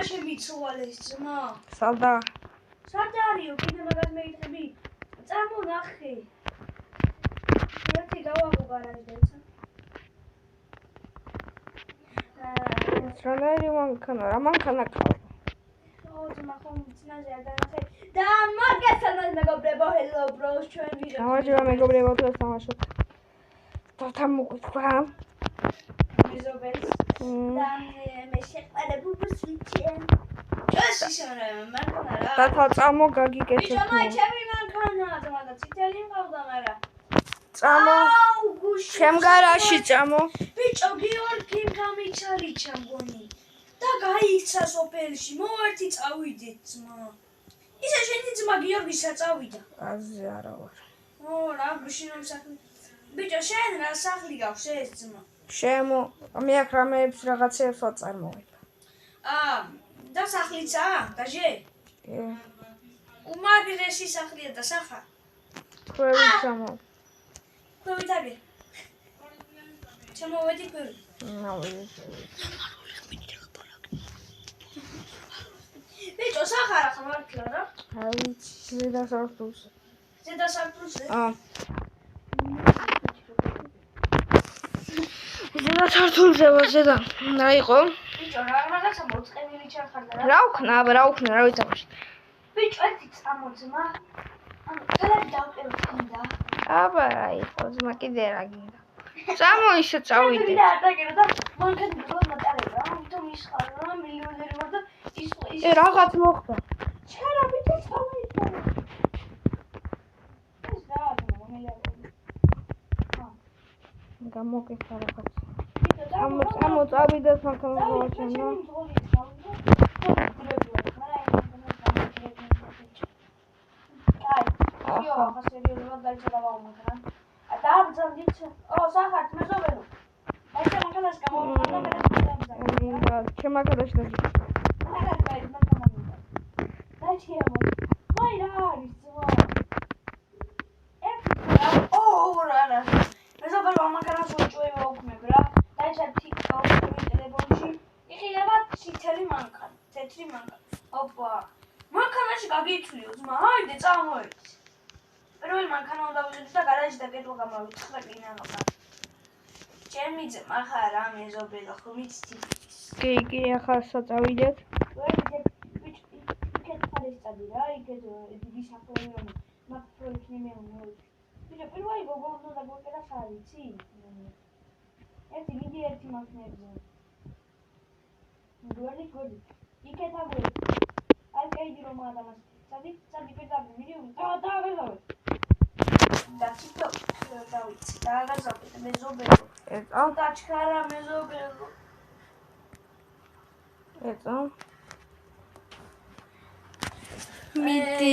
შემიცვალეს ძმა. სადა? სადარიო, კიდე მაგას მეიტყები. წამონახე. ერთი გავაღო გარაჟდეცა. რანაირი მანქანა, რა მანქანა ყავ? ძმა ხომ წინაზე არ განახე. და მაგასაც მეგობრებო, hello bros, ჩვენ ვიდეო. გამარჯობა მეგობრებო, თუ თამაშობთ. დავთამოგვიდგა. მეზობელს. და მე შეყარებულ ბუსლიჩენ. ეს ისე მანქანა რა. დათა წამო გაგიკეთე. ბიჭო, მაი ჩემი მანქანაა, ძმა და ციტელი მყავდა, მაგრამ წამო. ჩემ გარაჟში წამო. ბიჭო, გიორგიმ გამიჩალიჩა მგონი. და გაიქცა სოფელში, მოვერთი წავიდეთ ძმა. ისე შენი ძმა გიორგისა წავიდა. აზე არა ვარ. რა გუშინო სახლი. ბიჭო, შენ რა სახლი გაქვს ეს ძმა? შემო, მე აქ რამეებს რაღაცეებს ვაწარმოებ. და სახლიცაა, დაჟე? უმაგრესი სახლია და სახა. ქვევით წამო. ქვევით აგე. ჩამოვედი ქვევით. ნავედი. ბიჭო, სახა რა ხმარქლა რა? აი, ზედა სართულზე. ზედა სართულზე? ზედა სართულზე ვარ, ზედა. რა იყო? ბიჭო, რაღაცა მოწყენილი ჩახარდა რა? რა ვქნა, რა ვითამაშე. ბიჭო, ერთი წამოძმა. ქალაქი დავყევ გინდა. აბა რა იყო, ძმა კიდე რა გინდა. წამო ისე წავიდე. და არ დაგერო და მანქანა გროლა მატარება. ამიტომ ისხარ რა, მილიონერი ვარ და ის რაღაც მოხდა. ჩარა ბიჭო, წავიდე. ეს რა მომელა. გამოგეთა რაღაც. წამო წავიდეთ მანქანა გავაჩენო. სერიოზულად დაიწყება მანქანა. დააბრძანდით. სახართ მეზობელო. აი ეს მანქანას გამოვიდა და მე ჩემ მანქანაში დაიწყე. მაი რა არის ძმა? მეზობელო მანქანას უჭუება უქმებ რა. დაიწყე TikTok ტელეფონში. იყინება ციტელი მანქანა, თეთრი მანქანა. ოპა. მანქანაში გაგიცვლიო ძმა, აიდე წამოეც. პირველი მანქანა უნდა ვიყიდო და გარაჟი დაკეტვა გამოვიწყდა კინაღა. ჩემი ძმა ხარ რა მეზობელო, ხმიცთი. კი, ახლა საწავიდეთ. იქეთ ხარესტადი რა, იქეთ დიდი საფლავი რომ მათ პროექტი მეუნო. ბიჭო, პირველი გოგო უნდა დაგვეკედა ხარიცი? ერთი მიდი ერთი მანქანებზე. გვერდი. იქეთ აგვერი. აი კაიდი რომ ადამიანს. სადი პირდაპირ მიდიოდი. დააგაზავე. და TikTok დავიცი. დააგაზავე მეზობელო. დაჩქარა მეზობელო. მიდი.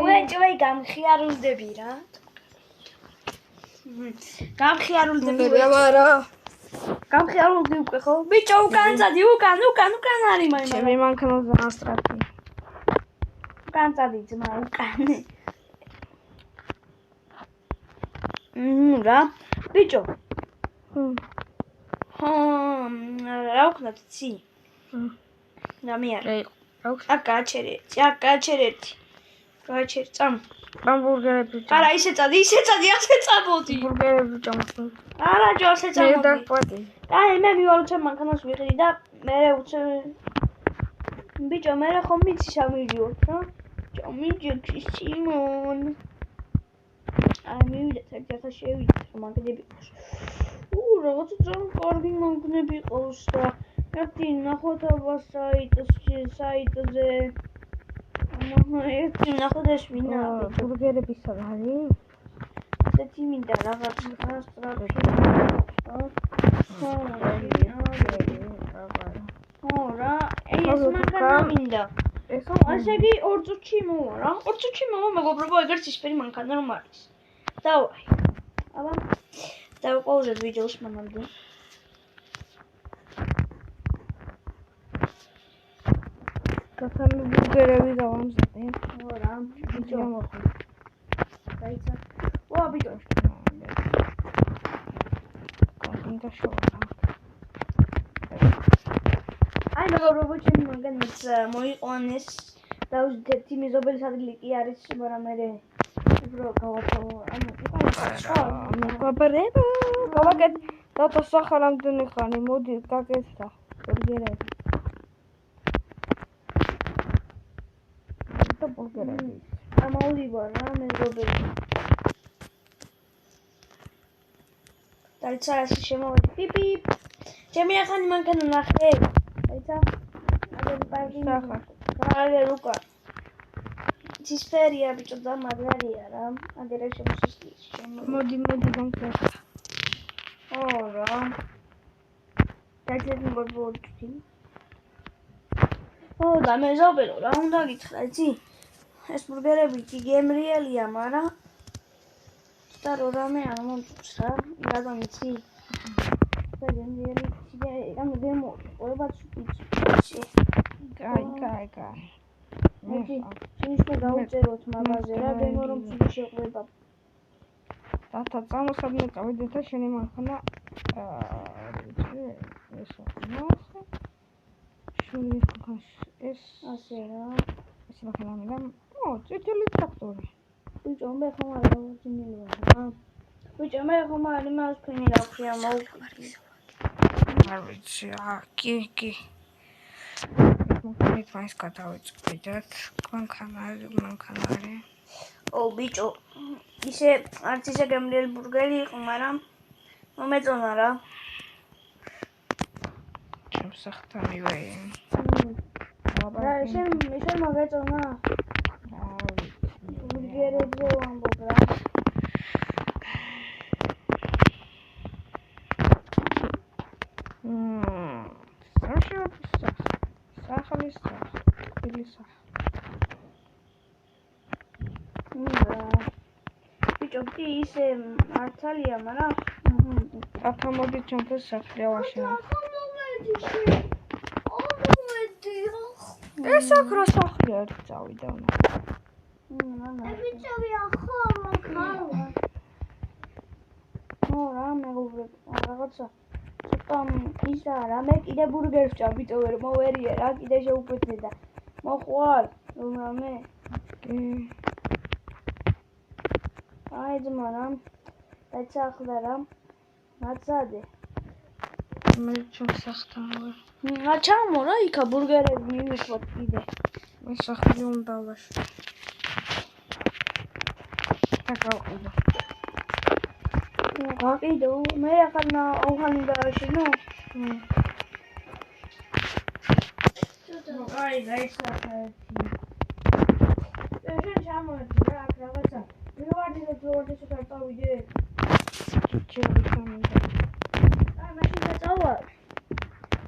უეჭვე გამხიარულდები რა. გამხიარულდები რა. გამხიარულდი უკვე ხო? ბიჭო, უკან წადი, უკან არის მაინც. ჩემი მანქანაზე ასტრაფი. უკან წადი ძმა, უკან. რა. ბიჭო. რა ვქნათ ცი? რა მე არა. გააჩერე ერთი. გააჩერე წამ. ჰამბურგერები. არა, ისე წადი, ასე წამოდი. ჰამბურგერები წამოდი. არა, ჯო ასე წამოდი. მე დაყვეტი. აი, მე მივალო ჩემ მანქანას ვიყიდი და მე უცე ბიჭო, მე ხომ მიცი სამიჯო, რა? ჩამიჯექი სიმონ. აი, მივიდეთ, ერთ-ერთად შევიდეთ, რომ მანქანები ყავს. რაღაცა ძალიან კარგი მანქანები ყავს და ერთი ნახოთ აბა საიტზე. ერთი ნახოთ ეს ვინა. ბურგერები სად არის? ესეთი მინდა რაღაც ასტრაფი. რა, ეს მანქანა მინდა. ასე იგი 2 წუთში მოვა რა. 2 წუთში მოვა, მეგობრებო, ეგრეთ ისფერი მანქანა რომ არის. დავაი. აბა დავყავზეთ ვიდეოს მამამდე. გასამი ბურგერები გავამზადე. რა, ბიჭო მოხდა. დაიცა. ბიჭო. კონტენტა შოვა. აი, მეგობრებო, ჩემი მაგანაც მოიყვანეს დავუშვით ერთი მეზობელის ადგილი კი არის, მაგრამ მე უფრო გავაფრთხილო. მეგობრებო, გავაკეთე დათო სახა რამდენი ხანი, მოდი გაკეთდა ბურგერები. და ბურგერები. ამოვიდარ რა მეზობელი. დაიცა ასე შემოვედი. პიპი. ჩემი ახალი მანქანა ნახე. დაიცა. აგერ პარკინგი. სახა. აგერ უკა. ცისფერია ბიჭო და მაგარია რა. აგერ შემოსის. მოდი გამკეთე. ო რა. დაიწყე მოგბორჩი. ო და მეზობელო რა უნდა გითხრა იცი? ეს ბურგერები კი გემრიელია, მაგრამ და რამე არ მომწონს რა. რადგან იცი? და გემრიელი ამ დემო ყოლბაც იცი. კაი. მოდი, შეიძლება გავუწეროთ მაღაზე რა დემო რომ შეყვება. დათო წამოსადნე წავიდეთ და შენი მანქანა ესა ნახე. შურის ქონს ეს ასე რა. ეს მანქანა მე წითელი ტრაქტორი. ბიჭო მე ხომ არ დავუძინებია რა. ბიჭო მე ხომ არ იმას ფენი რაქვია მოვკვდი. არ ვიცი, კი. მოგეთ მაინც გადავიწყდით. მანქანარი. ო ბიჭო, ისე არც ისე გემრიელი ბურგერი იყო, მაგრამ მომეწონა რა. ჩემს სახთან მივეი. რა ისე მოგეწონა. ბურგერებზე ვამბობ რა. ბიჭო, კი ისე მართალია, მაგრამ დათო მოდი ჩემთვის სახლი ავაშენო. ეს აქ რა სახლია ერთ წავიდა. რა მეგობრებო, რაღაცა ცოტა ისა რა მე კიდე ბურგერს ვჭამ ბიჭო ვერ მოვერიე რა კიდე შეუკვეთე და მოხვალ რამე აი ძმა რა დაიცა ახლა რა მაცადე მე ჩემს სახთან ვარ. ჩამო რა იქა ბურგერები მივიხვათ კიდე მე სახლი უნდა ვაშენო. და გავყიდო. გაყიდო მე ახლა აუხანი დააშენო. აი დაიცა ერთი. ეს ჩამოდი რა რაღაცა. მივარდი და თორე ცოტა წავიდე. ჩემი მაშინ წავალ.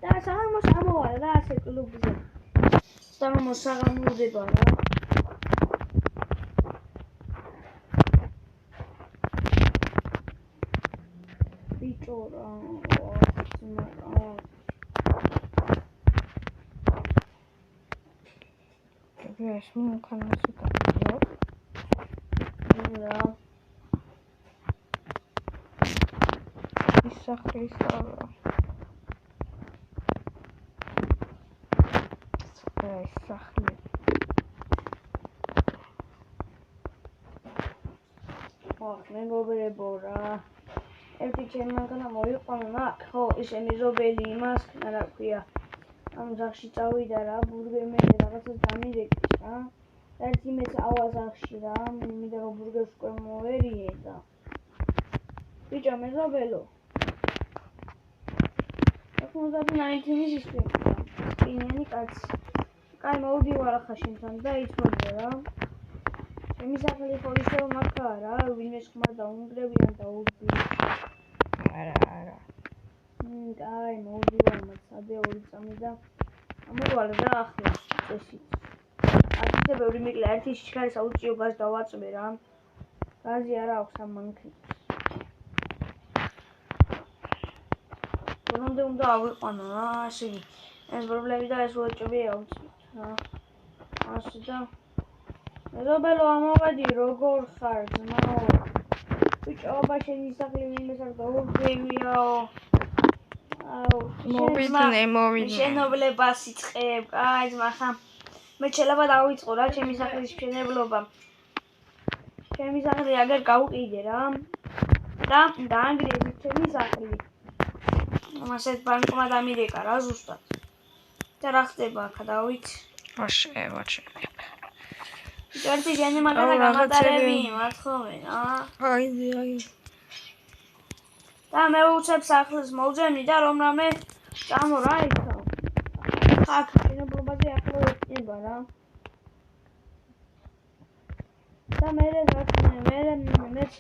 და საღამოს ამოვალ რა ასე კლუბზე. საღამოს საღამოდება რა. ბიჭო რა. ეს მანქანას უკავია. რა. ის სახისა რა. ეს სახლი. მეგობრებო რა. ერთი ჩემი მანქანა მოიყვანა აქ ხო ესე მეზობელი იმას რა ქვია. ამ ზახში წავიდა რა ბურგერმენ რაღაცა დამირეკის რა. ერთი მეც ავაზახში რა მინდა რომ ბურგერს უკვე მოვერიე და ბიჭო მეზობელო ახლა 19 ისინი კაცი კაი მოვდივარ ახლა შენთან და იცოდე რა ჩემი სახელი ხო ისევ მაქაა რა ვინმე ხმარ დაუნგრევიან და ურდი არა კაი მოვდივარ მაცადე 2 წამი და ამოვალ და ახლა წესით ასე ბევრი მიკლა ერთი შიქარის აუციო გაზ დავაწვე რა გაზი არა აქვს ამ მანქანას რომდე უნდა ავიყვანო რა ასე ეს პრობლემები და ეს უეჭვი აუციოთ რა ასე და მეზობელო ამოვედი როგორ ხარ ძმაო ბიჭო აბა შენი სახლი ვინმეს არ გაუგებიაო აუ, მოვიდნენ. შენებლებას იწყებ. აი, მაგრამ მე შეიძლება დავიწყო რა ჩემი სახლის მშენებლობა. ჩემი სახლი აგერ გავყიდე რა. და დაანგრიეს ჩემი სახლი. ამასაც ბანკმა დამირეკა რა ზუსტად. და რა ხდება აქ დავით? ვაჩე. ჯერტი ჟენი მაგადა გამატარები, მართლობენ, აი. და მე უცებ სახლის მოვძემნი და რომ რამე წამო რა იქა. აქ შენებლობაზე ახლო ეწება რა. და მეც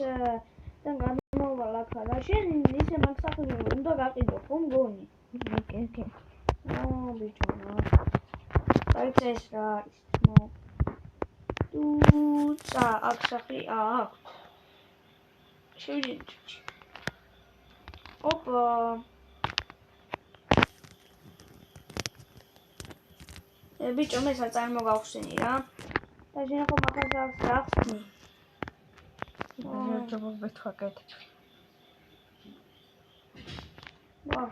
და გადმოვალ აქა რა. შენ ისე მაგ სახლზე უნდა გაყიდო, ხო მგონი? კი. ბიჭო რა. აი ეს რა არის? ტუცა აქ სახლი აქ. შევიდეთ. ოპა. ბიჭო მე საწარმო გავხსენი რა. და შენ ხო მაგას რა ხსნი? ჯობო ვეთქვაკეთ.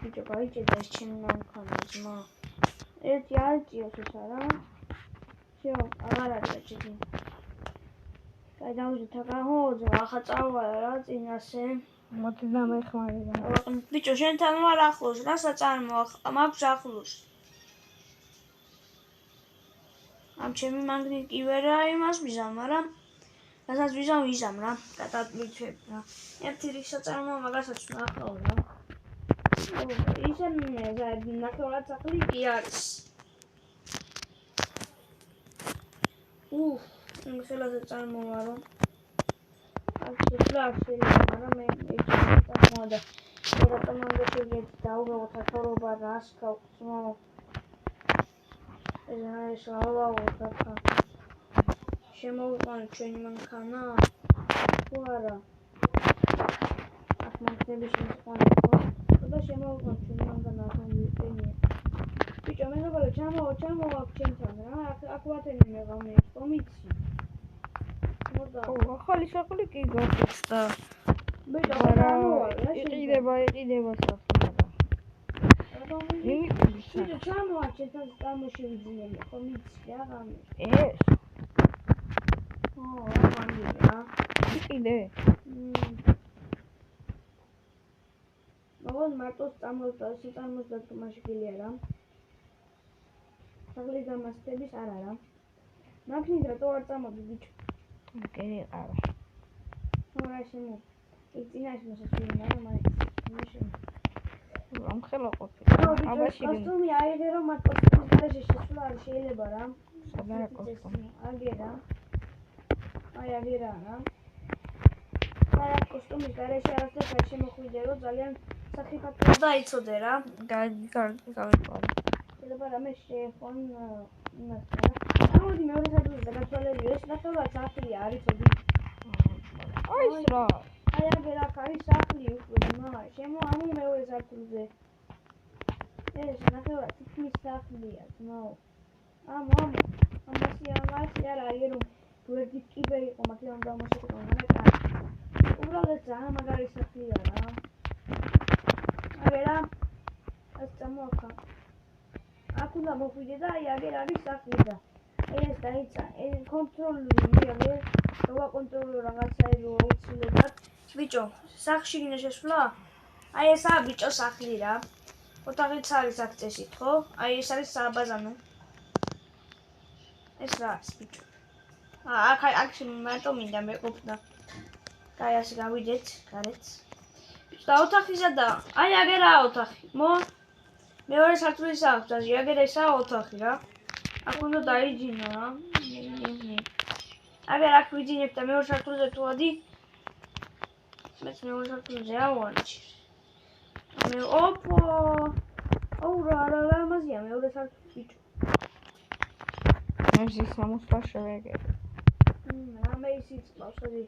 ბიჭო გაიჭედა ეს ჩემი მანქანა ძმა. ერთი არჭიოს ეს არა. всё, აღარ არის გაჭედი. აი დავუძე თაგაჰო ძმა ახლა წავალ რა წინასე. მოდი დამეხმარე რა. ბიჭო შენთან ვარ ახლოს რა საწარმო მაქვს ახლოს. ამ ჩემი მაგნიტი კი ვერა იმას ვიზამ, მაგრამ რასაც ვიზამ რა, გადავიწებ რა. ერთი რიგ საწარმო მაგასაც ნახავ რა. ისე ნახევრად სახლი კი არის. ხელა საწარმოა რომ აქ შეიძლება, მაგრამ მე საწარმოა და რატომ უნდა შეგეძ დაუბრალოდ ახალობა რას გავხსნო. ეს ავავოთ ახლა. შემოვიყვანოთ ჩვენი მანქანა? თუ არა? აქ მანქანები შემოვიყვანოთ. და შემოვიყვანოთ ჩვენი მანქანა ახლა მივიწყენია. ბიჭო მეგობარო ჩამოვა ჩემთან რა. აქ ვათენი მე ღამე კომიცი. ახალი სახლი კი გახსნა. ბიჭო ჩამოვა რა. იყიდება სახლი. ბიჭო ჩამოვა ჩემთან გამოშევიძინები კომიცი რა ღამე. ეს? რა. იყიდე. მოგონ მარტო საწარმოს დადგმა შეგიძლია რა. საღლის დამასწრების არ არა. მაგნით რატო არ წამოდი ბიჭო? კი არა. რა შემო? იქ წინაშე მოსაშვილი მაგრამ ამ ხელა ყოფილი. აბაში კოსტუმი აიღე რომ მათ კოსტუმის გარეშე შესვლა არ შეიძლება რა. სადაა კოსტუმი? აგერა. აი აგერა რა. არა კოსტუმის გარეშე არასდროს არ შემოხვიდე რომ ძალიან საფიქროდ დაიცოდე რა. გავიყვანე. შეიძლება რამე შეეხონ იმას რა. ამოდი მეორე საათზე გადაცვალებია ეს ნახევრად სახლია არის ოდი. აი ეს რა. აი აგერ აქ არის სახლი უკვე შემოამო მეორე სართულზე. ეს ნახევრად თითქმის სახლია ძმაო. ამასი არ არის რომ ვერდი კიბე იყო მაგრამ დამოსაკუთრება მაგრამ უბრალოდ ძალიან მაგარი სახლია რა. აგერა ეს წამოახა. აქ უნდა მოხვიდე და აი აგერ არის სახლი და ეს დაიცა ეს კონტროლი აგერ როა კონტროლი რაღაცაები აუცილებლად ბიჭო სახლში გინდა შესვლა აი ესაა ბიჭო სახლი რა ოთახიც არის აქ წესით ხო აი ეს არის საბაზანო ეს რა არის ბიჭო აქ მარტო მინდა მეყოფნა და ასე გავიდეთ გარეთ და ოთახისა და აი აგერაა ოთახი მეორე სართულის აქვს და აგერ ესაა ოთახი რა აქ უნდა დაიჯინო რა აგერ აქ ვიძინებ და მეორე სართულზე თუ ადი მეც მეორე სართულზე ავარჩი მე ოპო აუ რა ამაზია მეორე სართული ბიჭო ეს 60 შევეგე მე ისიც ყავს